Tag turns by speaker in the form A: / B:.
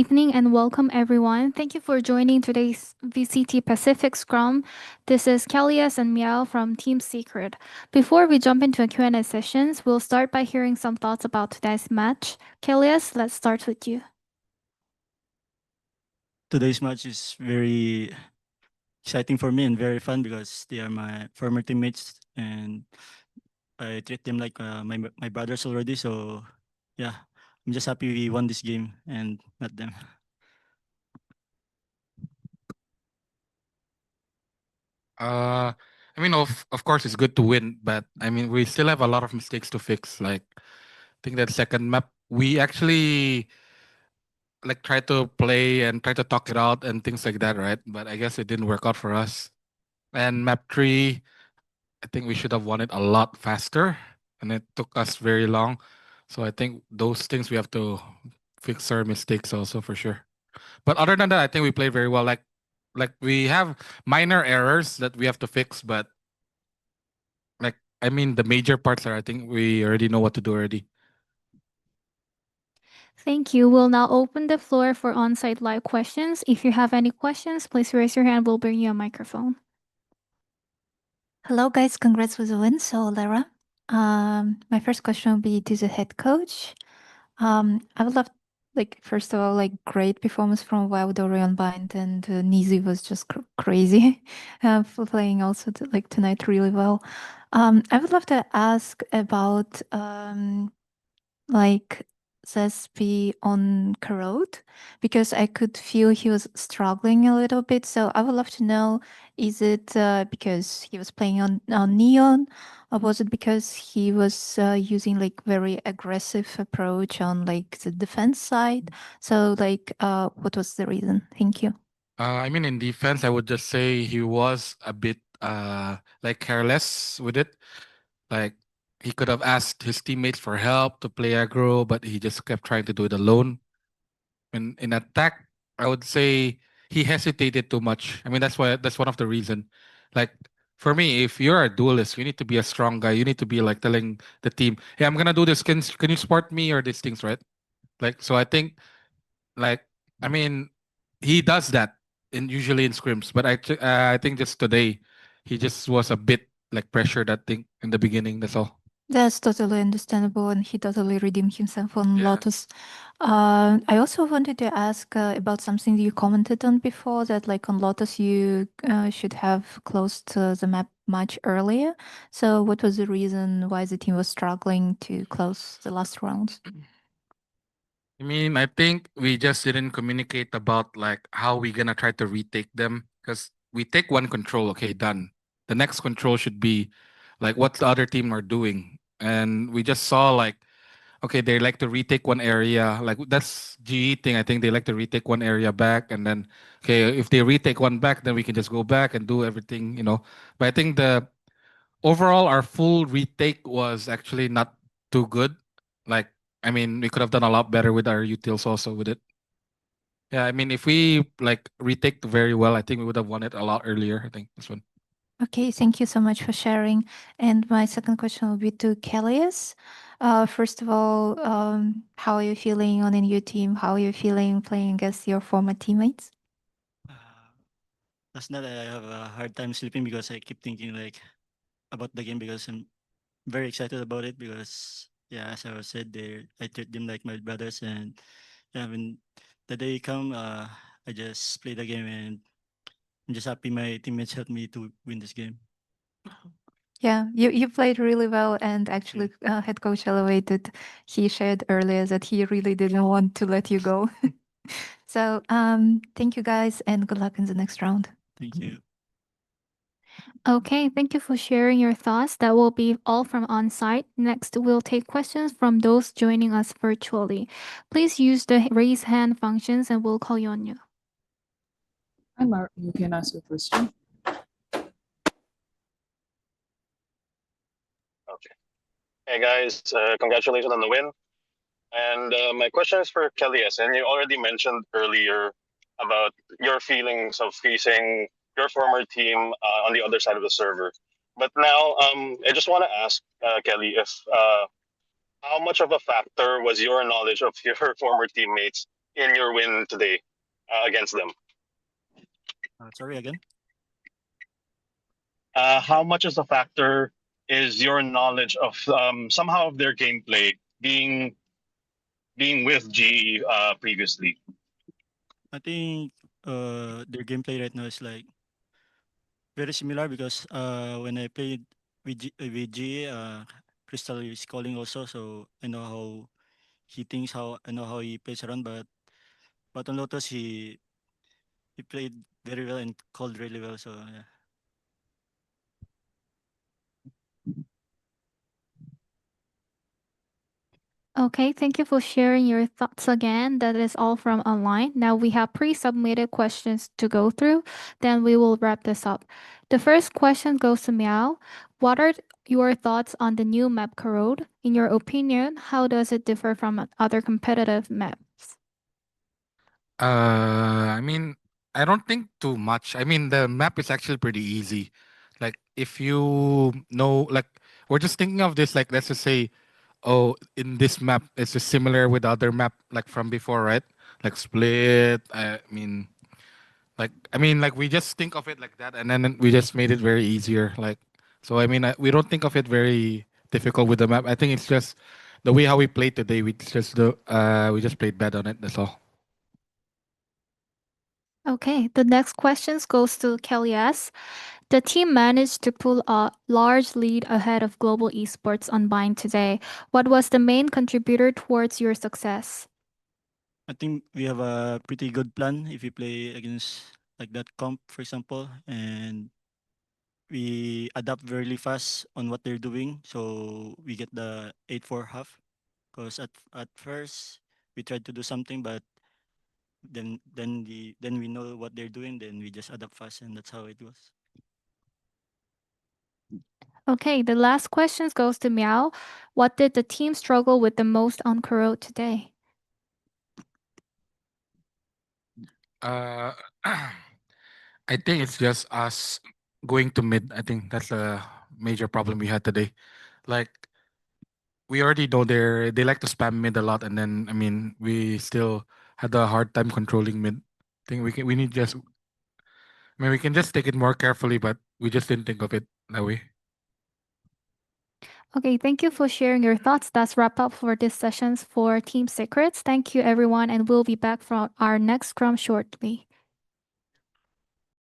A: Evening and welcome everyone. Thank you for joining today's VCT Pacific Scrum. This is Kellyas and Miao from Team Secret. Before we jump into a Q&A sessions, we'll start by hearing some thoughts about today's match. Kellyas, let's start with you.
B: Today's match is very exciting for me and very fun because they are my former teammates and I treat them like my brothers already. So yeah, I'm just happy we won this game and not them.
C: Uh, of course, it's good to win, but I mean, we still have a lot of mistakes to fix. Like, I think that second map, we actually like try to play and try to talk it out and things like that, right? But I guess it didn't work out for us. And map three, I think we should have won it a lot faster, and it took us very long. So I think those things we have to fix our mistakes also for sure. But other than that, I think we played very well. Like we have minor errors that we have to fix, but like I mean the major parts are I think we already know what to do already.
A: Thank you. We'll now open the floor for on-site live questions. If you have any questions, please raise your hand. We'll bring you a microphone.
D: Hello, guys. Congrats with the win. So, Lara, my first question will be to the head coach. I would love, first of all, great performance from Wild Orion Bind, and Nizi was just crazy for playing also tonight really well. I would love to ask about like Zespi on Corrode because I could feel he was struggling a little bit. So I would love to know, is it because he was playing on Neon, or was it because he was using like very aggressive approach on like the defense side? So what was the reason? Thank you.
C: I mean in defense, I would just say he was a bit like careless with it. Like he could have asked his teammates for help to play aggro, but he just kept trying to do it alone. And in attack, I would say he hesitated too much. I mean, that's one of the reason. Like for me, if you're a duelist, you need to be a strong guy. You need to be like telling the team, "Hey, I'm gonna do this. Can you support me or these things, right?" Like so, I think like I mean, he does that in usually in scrims, but I think just today, he just was a bit like pressured. I think in the beginning. That's all.
D: That's totally understandable, and he totally redeemed himself on
C: Yeah.
D: Lotus. I also wanted to ask about something you commented on before, that like on Lotus you should have closed the map much earlier. So what was the reason why the team was struggling to close the last rounds?
C: I mean, I think we just didn't communicate about like how we gonna try to retake them because we take one control, okay, done. The next control should be like what the other team are doing, and we just saw like okay, they like to retake one area, like that's GE thing. I think they like to retake one area back, and then okay, if they retake one back, then we can just go back and do everything, you know. But I think the overall our full retake was actually not too good. Like I mean, we could have done a lot better with our utils also with it. Yeah, I mean, if we like retake very well, I think we would have won it a lot earlier. I think this one.
D: Okay, thank you so much for sharing. And my second question will be to Kelly's. First of all, how are you feeling on a new team? How are you feeling playing against your former teammates?
B: Uh, Last night I have a hard time sleeping because I keep thinking like about the game because I'm very excited about it because yeah, as I was said, they I treat them like my brothers and yeah, when the day come, I just play the game and I'm just happy my teammates helped me to win this game.
D: Yeah, you played really well, and actually, head coach Elevated, he shared earlier that he really didn't want to let you go. So, thank you guys, and good luck in the next round.
B: Thank you.
A: Okay, thank you for sharing your thoughts. That will be all from on-site. Next, we'll take questions from those joining us virtually. Please use the raise hand functions and we'll call you on you.
E: Hi, Mark. You can ask your question.
F: Okay. Hey guys, congratulations on the win. And my question is for Kelly S. And you already mentioned earlier about your feelings of facing your former team on the other side of the server. But now, I just want to ask Kelly if how much of a factor was your knowledge of your former teammates in your win today against them?
B: Sorry again.
F: How much is a factor is your knowledge of somehow of their gameplay being with GE previously?
B: I think their gameplay right now is like very similar because when I played with GA, Crystal is calling also, so I know how he thinks, how I know how he plays around. But on Lotus, he played very well and called really well. So yeah.
A: Okay, thank you for sharing your thoughts again. That is all from online. Now we have pre-submitted questions to go through. Then we will wrap this up. The first question goes to Meow. What are your thoughts on the new map Corrode? In your opinion, how does it differ from other competitive maps?
C: I mean, I don't think too much. I mean, the map is actually pretty easy. Like, if you know, like, we're just thinking of this, like, let's just say, oh, in this map, it's just similar with other map, like from before, right? Like Split. Like, we just think of it like that, and then we just made it very easier. Like, so I mean, we don't think of it very difficult with the map. I think it's just the way how we played today. We just played bad on it. That's all.
A: Okay, the next question goes to Kelly S. The team managed to pull a large lead ahead of Global Esports on Bind today. What was the main contributor towards your success?
B: I think we have a pretty good plan if we play against like that comp, for example, and we adapt very fast on what they're doing, so we get the 8-4 half. Because at first we tried to do something, but then we know what they're doing, then we just adapt fast, and that's how it goes.
A: Okay, the last question goes to Meow. What did the team struggle with the most on Corrode today?
C: Uh, I think it's just us going to mid. I think that's a major problem we had today. Like, we already know they like to spam mid a lot, and then I mean we still had a hard time controlling mid. I think we need just. I mean, we can just take it more carefully, but we just didn't think of it that way.
A: Okay, thank you for sharing your thoughts. That's wrap up for this sessions for Team Secrets. Thank you everyone, and we'll be back for our next scrum shortly.